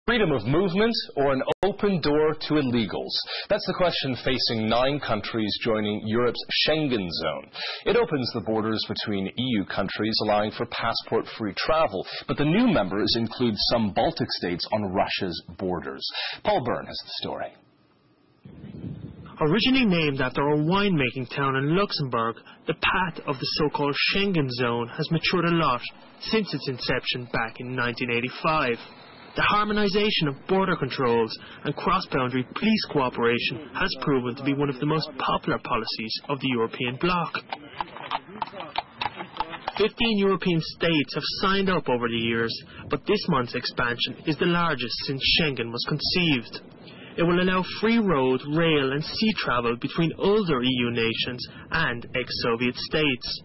Freedom of movement or an open door to illegals? That's the question facing 9 countries joining Europe's Schengen zone. It opens the borders between EU countries, allowing for passport-free travel. But the new members include some Baltic states on Russia's borders. Paul Byrne has the story. Originally named after a winemaking town in Luxembourg, the path of the so-called Schengen zone has matured a lot since its inception back in 1985. The harmonisation of border controls and cross-boundary police cooperation has proven to be one of the most popular policies of the European bloc. 15 European states have signed up over the years, but this month's expansion is the largest since Schengen was conceived. It will allow free road, rail and sea travel between older EU nations and ex-Soviet states.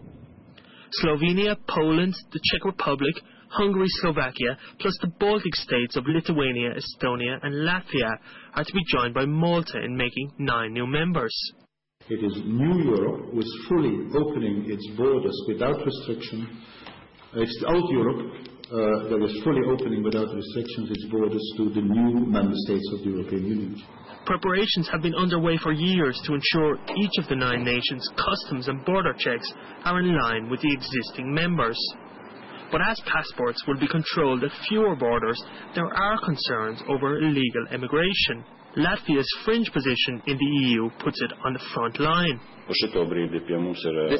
Slovenia, Poland, the Czech Republic, Hungary, Slovakia, plus the Baltic states of Lithuania, Estonia and Latvia are to be joined by Malta in making 9 new members. It is New Europe which is fully opening its borders without restriction. It's the old Europe that is fully opening without restrictions its borders to the new member states of the European Union. Preparations have been underway for years to ensure each of the 9 nations' customs and border checks are in line with the existing members. But as passports will be controlled at fewer borders, there are concerns over illegal immigration. Latvia's fringe position in the EU puts it on the front line. This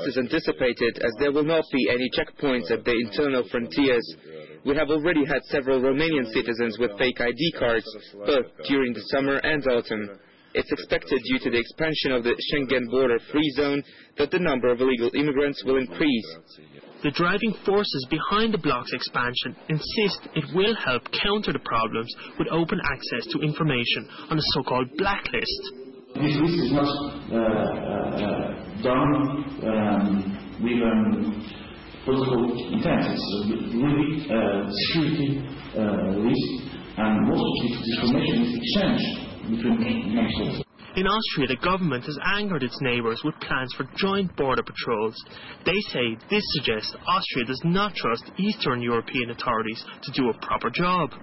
is anticipated as there will not be any checkpoints at the internal frontiers. We have already had several Romanian citizens with fake ID cards, both during the summer and autumn. It's expected due to the expansion of the Schengen border-free zone that the number of illegal immigrants will increase. The driving forces behind the bloc's expansion insist it will help counter the problems with open access to information on a so-called blacklist. This list is not done with political intent. It's really security risk, and most of this information is exchanged between member states. In Austria, the government has angered its neighbours with plans for joint border patrols. They say this suggests Austria does not trust Eastern European authorities to do a proper job.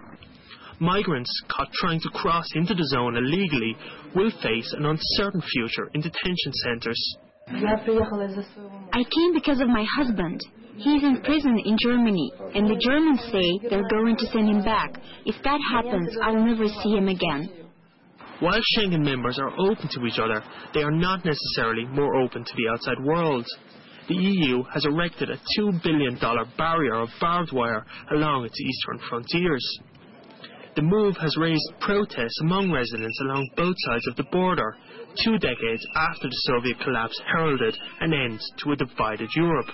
Migrants caught trying to cross into the zone illegally will face an uncertain future in detention centres. I came because of my husband. He's in prison in Germany, and the Germans say they're going to send him back. If that happens, I'll never see him again. While Schengen members are open to each other, they are not necessarily more open to the outside world. The EU has erected a $2 billion barrier of barbed wire along its eastern frontiers. The move has raised protests among residents along both sides of the border, 2 decades after the Soviet collapse heralded an end to a divided Europe.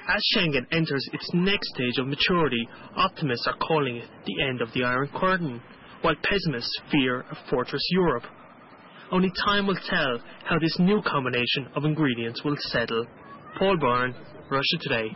As Schengen enters its next stage of maturity, optimists are calling it the end of the Iron Curtain, while pessimists fear a fortress Europe. Only time will tell how this new combination of ingredients will settle. Paul Byrne, Russia Today.